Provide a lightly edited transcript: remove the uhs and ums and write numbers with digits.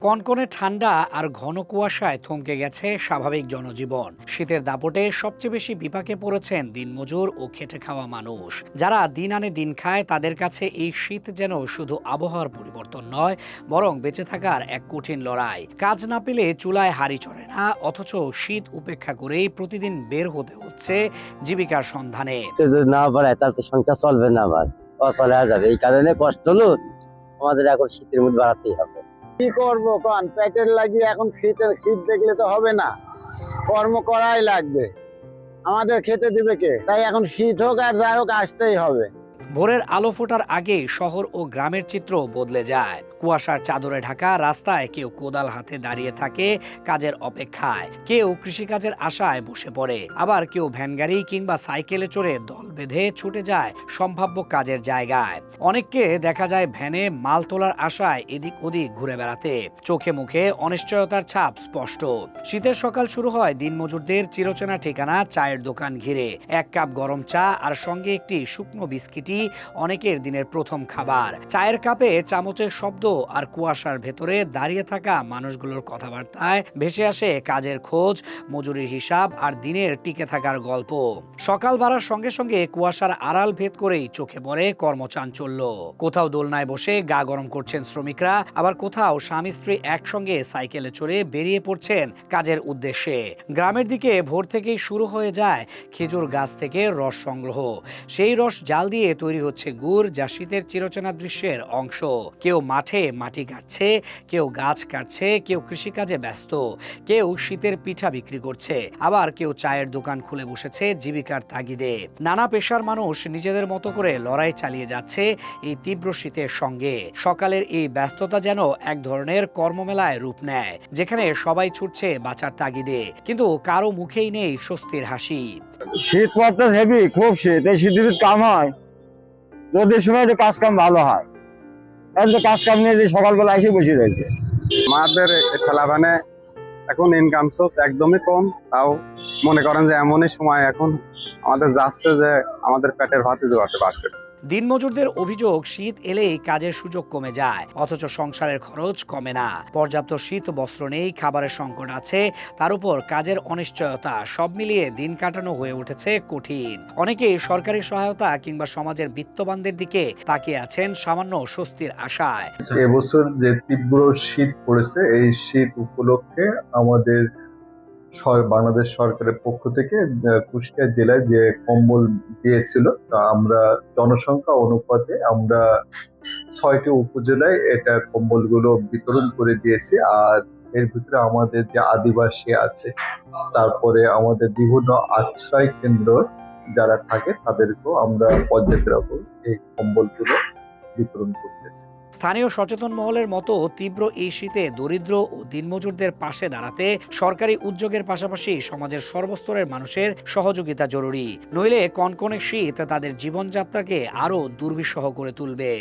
কনকনে ঠান্ডা আর ঘন কুয়াশায় থমকে গেছে স্বাভাবিক জনজীবন। শীতের দাপটে সবচেয়ে বেশি বিপাকে পড়েছেন দিনমজুর ও খেটে খাওয়া মানুষ। যারা দিন আনে দিন খায় তাদের কাছে এই শীত যেন শুধু আবহাওয়ার পরিবর্তন নয়, বরং বেঁচে থাকার এক কঠিন লড়াই। কাজ না পেলে চুলায় হাঁড়ি চড়ে না, অথচ শীত উপেক্ষা করেই প্রতিদিন বের হতে হচ্ছে জীবিকার সন্ধানে। যদি না বাড়ায় তাহলে তো সংসার চলবে না, আবার অচলে যাবে। এই কারণে কষ্ট হলো আমাদের এখন শীতের মধ্যে বাড়াতেই হবে। কি করবো কন, পেটের লাগিয়ে এখন শীত দেখলে তো হবে না, কর্ম করাই লাগবে। আমাদের খেতে দিবে কে? তাই এখন শীত হোক আর যাই হোক আসতেই হবে। ভোরের আলো ফোটার আগে শহর ও গ্রামের চিত্র বদলে যায়। কুয়াশার চাদরে ঢাকা রাস্তায় কেউ কোদাল হাতে দাঁড়িয়ে থাকে কাজের অপেক্ষায়, কেউ কৃষিকাজের আশায় বসে পড়ে, আবার কেউ ভ্যানগাড়ি কিংবা সাইকেলে চড়ে দল বেঁধে ছুটে যায় সম্ভাব্য কাজের জায়গায়। অনেককে দেখা যায় ভ্যানে মাল তোলার আশায় এদিক ওদিক ঘুরে বেড়াতে। চোখে মুখে অনিশ্চয়তার ছাপ স্পষ্ট। শীতের সকাল শুরু হয় দিনমজুরদের চিরচেনা ঠিকানা চায়ের দোকান ঘিরে। এক কাপ গরম চা আর সঙ্গে একটি শুকনো বিস্কিটই অনেকের দিনের প্রথম খাবার। চায়ের কাপে চামচের শব্দ আর কুয়াশার ভেতরে দাঁড়িয়ে থাকা মানুষগুলোর কথাবার্তায় ভেসে আসে কাজের খোঁজ, মজুরির হিসাব আর দিনের টিকে থাকার গল্প। সকাল বাড়ার সঙ্গে সঙ্গে কুয়াশার আড়াল ভেদ করেই চোখে পড়ে কর্মচাঞ্চল্য। কোথাও দোলনায় বসে গা গরম করছেন শ্রমিকরা, আবার কোথাও স্বামী স্ত্রী একসঙ্গে সাইকেলে চড়ে বেরিয়ে পড়ছেন কাজের উদ্দেশ্যে। গ্রামের দিকে ভোর থেকেই শুরু হয়ে যায় খেজুর গাছ থেকে রস সংগ্রহ। সেই রস জাল দিয়ে তৈরি হচ্ছে গুড়, যা শীতের চিরচেনা দৃশ্যের অংশ। কেউ মাঠে মাটি কাটছে, কেউ গাছ কাটছে, কেউ কৃষিকাজে ব্যস্ত, কেউ শীতের পিঠা বিক্রি করছে, আবার কেউ চায়ের দোকান খুলে বসেছে জীবিকার তাগিদে। নানা পেশার মানুষ নিজেদের মতো করে লড়াই চালিয়ে যাচ্ছে এই তীব্র শীতের সঙ্গে। সকালের এই ব্যস্ততা যেন এক ধরনের কর্মমেলায় রূপ নেয়, যেখানে সবাই ছুটছে বাঁচার তাগিদে, কিন্তু কারো মুখেই নেই স্বস্তির হাসি। শীত পড়তে হেভি, খুব শীত। এই শীত যদি কাম হয়, রোদের সময় একটু কাজ কাম ভালো হয়। এখন তো কাজ কাম নিয়ে যে সকালবেলা এসে বসে রয়েছে। আমাদের ঠেলা ভ্যানে এখন ইনকাম সোর্স একদমই কম। তাও মনে করেন যে এমনই সময় এখন আমাদের যাচ্ছে যে আমাদের পেটের ভাতই জোগাতে পারছে না। দিনমজুরদের অভিযোগ, শীত এলেই কাজের সুযোগ কমে যায়, অথচ সংসারের খরচ কমে না। পর্যাপ্ত শীত বস্ত্র নেই, খাবারের সংকট আছে, তার উপর কাজের অনিশ্চয়তা, সব মিলিয়ে দিন কাটানো হয়ে উঠেছে কঠিন। অনেকেই সরকারি সহায়তা কিংবা সমাজের বিত্তবানদের দিকে তাকিয়ে আছেন সামান্য স্বস্তির আশায়। এবছর যে তীব্র শীত পড়েছে, এই শীত উপলক্ষে আমাদের বাংলাদেশ সরকারের পক্ষ থেকে কুষ্টিয়া জেলায় যে কম্বল দিয়েছিল, তা আমরা জনসংখ্যা অনুপাতে আমরা 6টি উপজেলায় এটা কম্বলগুলো বিতরণ করে দিয়েছি। আর এর ভিতরে আমাদের যে আদিবাসী আছে, তারপরে আমাদের বিভিন্ন আশ্রয় কেন্দ্র যারা থাকে তাদেরকেও আমরা পর্যায়ক্রমে এই কম্বলগুলো বিতরণ করতেছি। স্থানীয় সচেতন মহলের মতো তীব্র এই শীতে দরিদ্র ও দিনমজুরদের পাশে দাঁড়াতে সরকারি উদ্যোগের পাশাপাশি সমাজের সর্বস্তরের মানুষের সহযোগিতা জরুরি। নইলে কনকনে শীত তাদের জীবনযাত্রাকে আরো দুর্বিষহ করে তুলবে।